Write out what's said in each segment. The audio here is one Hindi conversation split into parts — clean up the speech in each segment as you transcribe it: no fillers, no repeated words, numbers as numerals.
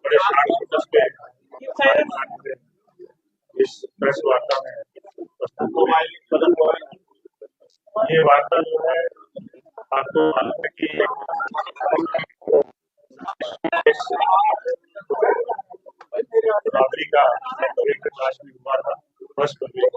बड़े शांत पे इस प्रेस वार्ता में ये वार्ता जो है आपको मालूम है कि बराबरी का एक प्रकाश में हुआ था फर्स्ट लेने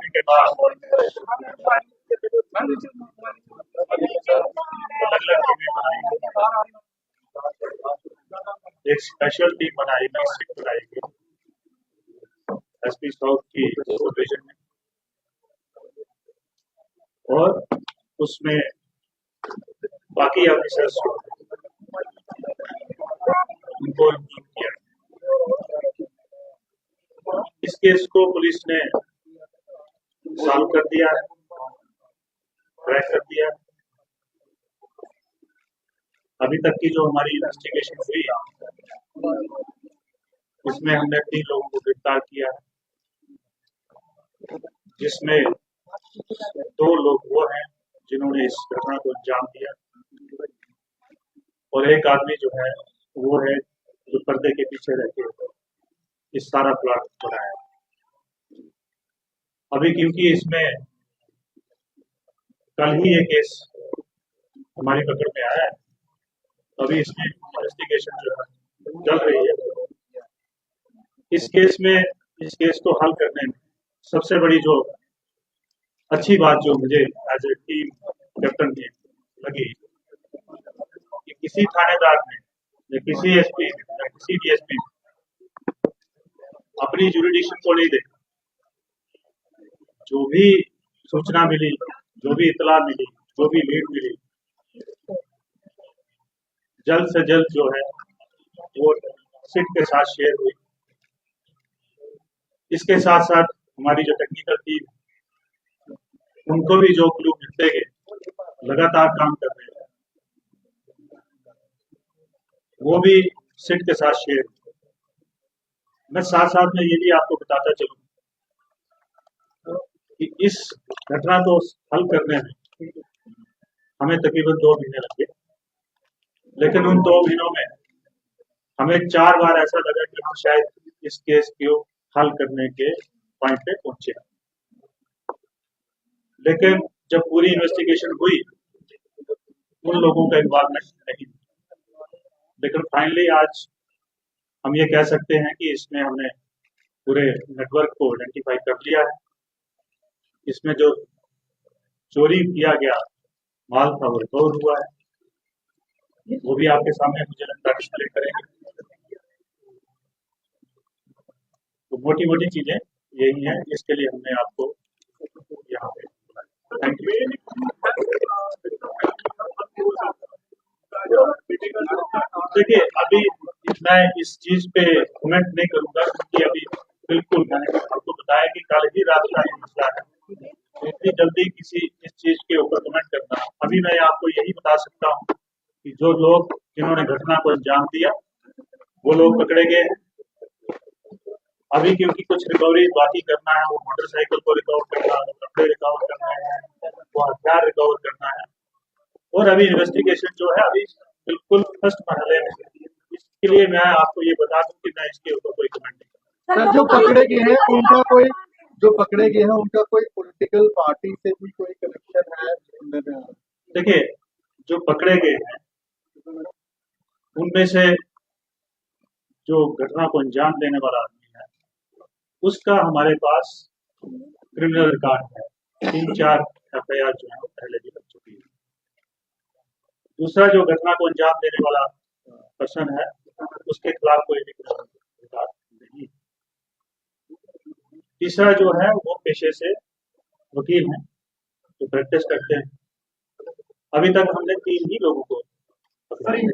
के बाद एक स्पेशल टीम बनाई गई एसपी साउथ की सुपरविजन में, और उसमें बाकी ऑफिसर्स उनको इंक्लूड किया। इस केस को पुलिस ने सॉल्व कर दिया है, क्रैक कर दिया है। अभी तक की जो हमारी इन्वेस्टिगेशन हुई उसमें हमने 3 लोगों को गिरफ्तार किया है, जिसमें 2 लोग वो हैं जिन्होंने इस घटना को अंजाम दिया, और एक आदमी जो है वो है जो पर्दे के पीछे रहकर इस सारा प्लाट बनाया। अभी क्योंकि इसमें कल ही ये केस हमारी पकड़ में आया है, अभी इसमें इन्वेस्टिगेशन जो है चल रही है। इस केस को हल करने में सबसे बड़ी जो अच्छी बात जो मुझे एज ए टीम कैप्टन ने लगी कि किसी थानेदार ने या किसी एसपी या किसी डीएसपी अपनी जुरिडिक्शन को नहीं देखा। जो भी सूचना मिली, जो भी इतला मिली, जो भी लीड मिली, जल्द से जल्द जो है वो सिट के साथ शेयर हुई। इसके साथ साथ हमारी जो टेक्निकल टीम, उनको भी जो क्लू मिलते गए, लगातार काम कर रहे हैं, वो भी सिट के साथ शेयर। मैं साथ साथ में ये भी आपको बताता चलूं कि इस घटना को हल करने में हमें तकरीबन 2 महीने लगे, लेकिन उन 2 महीनों में हमें 4 बार ऐसा लगा कि हम शायद इस केस को हल करने के पॉइंट पे पहुंचे। लेकिन जब पूरी इन्वेस्टिगेशन हुई उन लोगों का इन्वॉल्वमेंट नहीं, लेकिन फाइनली आज हम ये कह सकते हैं कि इसमें हमने पूरे नेटवर्क को आइडेंटिफाई कर लिया है। इसमें जो चोरी किया गया माल था वो रिकवर हुआ है, वो भी आपके सामने मुझे लगता है डिस्प्ले करेंगे। तो मोटी मोटी चीजें यही हैं, इसके लिए हमने आपको यहाँ पे थैंक यू। देखिए, अभी मैं इस चीज पे कमेंट नहीं करूंगा क्योंकि अभी बिल्कुल मैंने आपको बताया कि कल ही रात का ये मसला है, इतनी जल्दी किसी इस चीज के ऊपर कमेंट करना। अभी मैं आपको यही बता सकता हूँ कि जो लोग जिन्होंने घटना को अंजाम दिया वो लोग पकड़े गए हैं। अभी क्योंकि कुछ रिकवरी बाकी करना है, वो मोटरसाइकिल को रिकवर करना है, वो कपड़े रिकवर करना है, वो हथियार रिकवर करना है, और अभी इन्वेस्टिगेशन जो है अभी बिल्कुल फर्स्ट मरहले में। इसके लिए मैं आपको ये बता दूं कि मैं इसके ऊपर कोई कमेंट नहीं करूंगा। जो पकड़े गए हैं उनका कोई पॉलिटिकल पार्टी से भी कोई कनेक्शन है? देखिए, जो पकड़े गए हैं उनमें से जो घटना को अंजाम देने वाला आदमी है उसका हमारे पास क्रिमिनल रिकॉर्ड है, 3-4 FIR जो है पहले भी लग चुकी है। दूसरा जो घटना को अंजाम देने वाला पर्सन है उसके खिलाफ कोई भी क्रिमिनल रिकॉर्ड नहीं। तीसरा जो है वो पेशे से वकील हैं, जो प्रैक्टिस करते हैं। अभी तक हमने 3 ही लोगों को,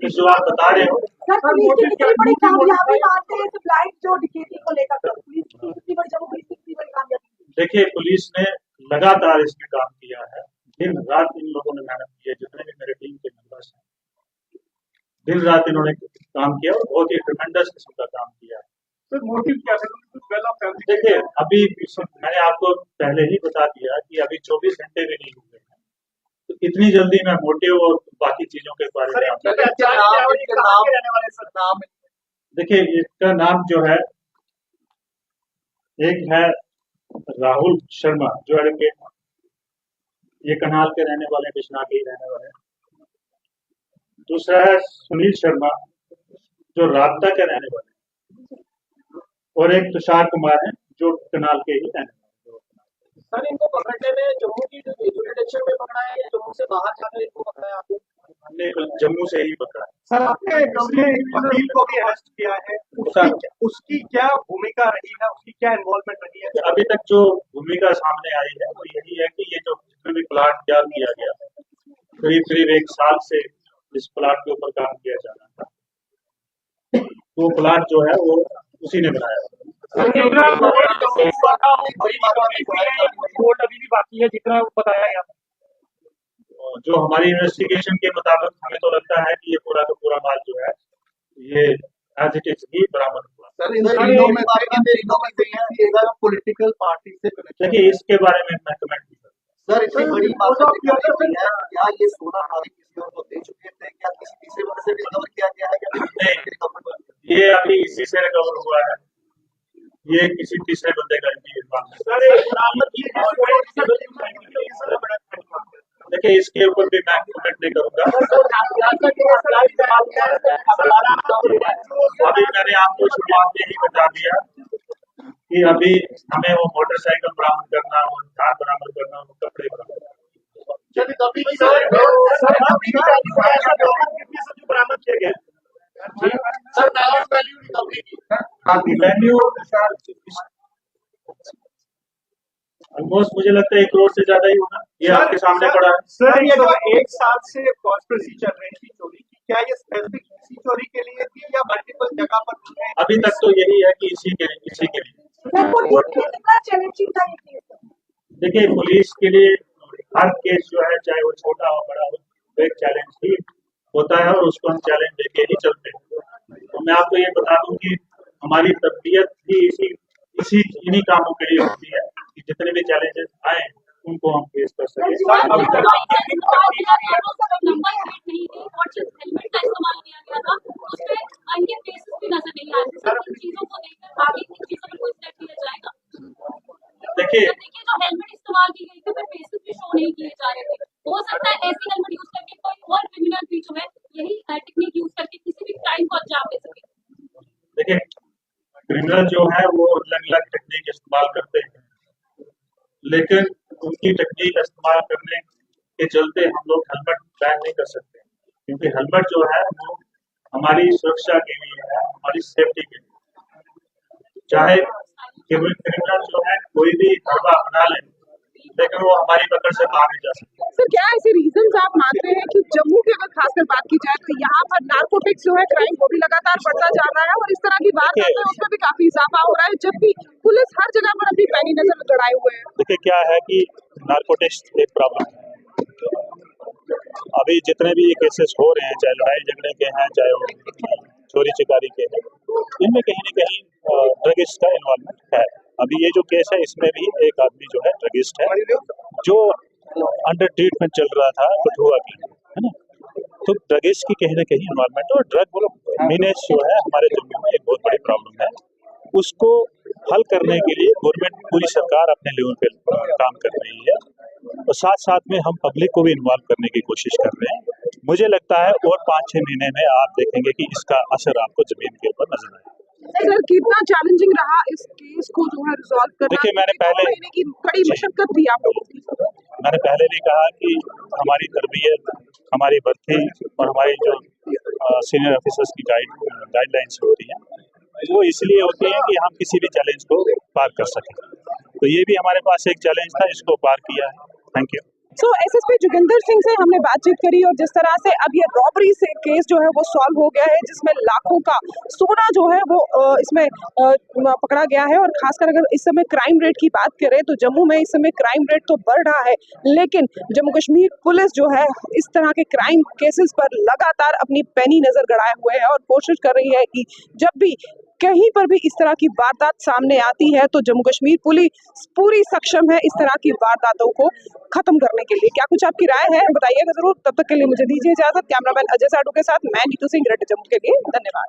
जो आप बता रहे हो सर पुलिस की कितनी बड़ी कामयाबी मानते हैं इस ब्लाइंड जो डकैती को लेकर सर पुलिस की कितनी बड़ी जब पुलिस की कितनी बड़ी कामयाबी। देखिए, पुलिस ने लगातार इसमें काम किया है, दिन रात इन लोगों ने मेहनत की है, जितने भी मेरे टीम के मेंबर्स हैं, दिन रात इन्होंने काम किया और बहुत ही ट्रेमेंडस किस्म का काम किया है। सर मोटिव क्या है? देखिए, अभी मैंने आपको पहले ही बता दिया कि अभी 24 घंटे भी नहीं हुए हैं, तो इतनी जल्दी मैं मोटिव और बाकी चीजों के बारे में नाम देखिए, इसका नाम जो है, एक है राहुल शर्मा जो एडवोकेट, ये कनाल के रहने वाले, बिश्नाह के ही रहने वाले हैं। दूसरा है सुनील शर्मा जो राबता के रहने वाले हैं, और एक तुषार कुमार है जो कनाल के ही रहने वाले हैं। सर इनको पकड़ने में जम्मू की जुरिडिक्शन में पकड़ा है या जम्मू से बाहर जाकर इनको पकड़ा है आपको? हमने जम्मू से ही पकड़ा है। सर आपने वकील को भी अरेस्ट किया है, उसकी क्या भूमिका रही है, उसकी क्या इन्वॉल्वमेंट रही है? अभी तक जो भूमिका सामने आई है वो यही है कि ये जो जितने भी प्लाट तैयार किया गया, करीब करीब 1 साल से इस प्लाट के ऊपर काम किया जा रहा था, वो प्लाट जो है वो उसी ने बनाया। कोर्ट अभी भी बाकी है जितना बताया गया। जो हमारी इन्वेस्टिगेशन के मुताबिक हमें तो लगता है कि ये पूरा का पूरा माल जो है ये एज इट इज ही बरामद हुआ। सर पॉलिटिकल पार्टी से देखिए, इसके बारे में मैं कमेंट नहीं करूँ। सर इतनी बड़ी क्या ये 16 तारीख किसी और को दे चुके थे, क्या किसी तीसरे बंदे से रिकवर किया गया है या नहीं, ये अभी इसी से रिकवर हुआ है, ये किसी तीसरे बंदे का देखिए, इसके ऊपर भी मैं कमेंट नहीं करूंगा। अभी मैंने आपको शुरुआत में ही बता दिया कि अभी हमें वो मोटरसाइकिल बरामद करना, और कार बरामद करना, और कपड़े बरामद बरामद किया गया। वैल्यू ऑलमोस्ट मुझे लगता है 1 करोड़ से ज्यादा ही होगा, ये आपके सामने पड़ा है। सर ये जो 1 साल से कॉन्स्पिरेसी चल रही थी चोरी की, क्या ये स्पेसिफिक इसी चोरी के लिए थी या मल्टीपल जगह पर? अभी तक तो यही है कि इसी के लिए। सर पुलिस के लिए कितना चैलेंजिंग था ये केस? देखिए, पुलिस के लिए हर केस जो है, चाहे वो छोटा हो बड़ा हो, वो एक चैलेंज ही होता है और उसको हम चैलेंज देके ही चलते हैं। तो मैं आपको ये बता दूं कि हमारी तरबियत भी इन्हीं कामों के लिए होती है कि जितने भी चैलेंजेस आए उनको हम फेस कर सकें। देखिए, जो हेलमेट इस्तेमाल की गई थी पर फेसेस भी शो नहीं किए जा रहे थे, हो सकता है ऐसी हेलमेट यूज करके कोई और क्रिमिनल भी जो है यही टेक्निक यूज करके किसी भी क्राइम को अंजाम दे सके। देखिए, क्रिमिनल जो है वो अलग अलग टेक्निक इस्तेमाल करते हैं, लेकिन उनकी टेक्निक इस्तेमाल करने के चलते हम लोग हेलमेट बैन नहीं कर सकते, क्योंकि हेलमेट जो है वो हमारी सुरक्षा के लिए है, हमारी सेफ्टी के लिए। चाहे क्रिमिनल जो है कोई भी हरबा अपना ले, लेकिन वो हमारी पकड़ से बाहर नहीं जा सकते। सर क्या ऐसे रीजंस आप मानते हैं कि जम्मू की अगर खासकर बात की जाए तो यहाँ पर नार्कोटिक्स जो है क्राइम वो भी लगातार बढ़ता जा रहा है और इस तरह की बात करते हैं उसमें भी काफी इजाफा हो रहा है, जबकि पुलिस हर जगह पर अपनी पैनी नजर गड़ाए हुए है? देखिए, क्या है कि नार्कोटिक्स एक प्रॉब्लम है। अभी जितने भी ये केसेस हो रहे हैं, चाहे लड़ाई झगड़े के हैं, चाहे वो चोरी चिकारी के हैं, इनमें कहीं न कहीं ड्रगिस्ट का इन्वॉल्वमेंट है। अभी ये जो केस है इसमें भी एक आदमी जो है ड्रगिस्ट है, जो अंडर ट्रीटमेंट चल रहा था कठुआ की, है ना। तो ड्रगिस्ट की कहीं न कहीं इन्वॉल्वमेंट, और ड्रग मीनेस जो है हमारे जम्मू में एक बहुत बड़ी प्रॉब्लम है। उसको हल करने के लिए गवर्नमेंट, पूरी सरकार अपने लेवल पे काम कर रही है, और साथ साथ में हम पब्लिक को भी इन्वॉल्व करने की कोशिश कर रहे हैं। मुझे लगता है और 5-6 महीने में आप देखेंगे कि इसका असर आपको जमीन के ऊपर नजर आएगा। सर कितना चैलेंजिंग रहा इस केस को जो है रिजॉल्व करना? देखिए, मैंने पहले की बड़ी मशक्कत थी आप लोगों की। मैंने पहले भी कहा कि हमारी तरबियत, हमारी भर्ती और हमारी जो सीनियर ऑफिसर्स की गाइडलाइंस होती हैं, वो इसलिए होती हैं कि हम किसी भी चैलेंज को पार कर सकें। तो ये भी हमारे पास एक चैलेंज था, इसको पार किया है। Thank you. So SSP Joginder Singh से हमने बातचीत करी और जिस तरह से अब ये रॉबरी से केस जो है वो सॉल्व हो गया है, जिसमें लाखों का सोना जो है वो इसमें पकड़ा गया है। और खासकर अगर इस समय क्राइम रेट की बात करें तो जम्मू में इस समय क्राइम रेट तो बढ़ रहा है, लेकिन जम्मू कश्मीर पुलिस जो है इस तरह के क्राइम केसेस पर लगातार अपनी पैनी नजर गड़ाए हुए है और कोशिश कर रही है कि जब भी कहीं पर भी इस तरह की वारदात सामने आती है तो जम्मू कश्मीर पुलिस पूरी सक्षम है इस तरह की वारदातों को खत्म करने के लिए। क्या कुछ आपकी राय है, बताइएगा जरूर। तब तक के लिए मुझे दीजिए इजाजत। कैमरामैन अजय साडू के साथ मैं नीतू सिंह, ग्रेटर जम्मू के लिए धन्यवाद।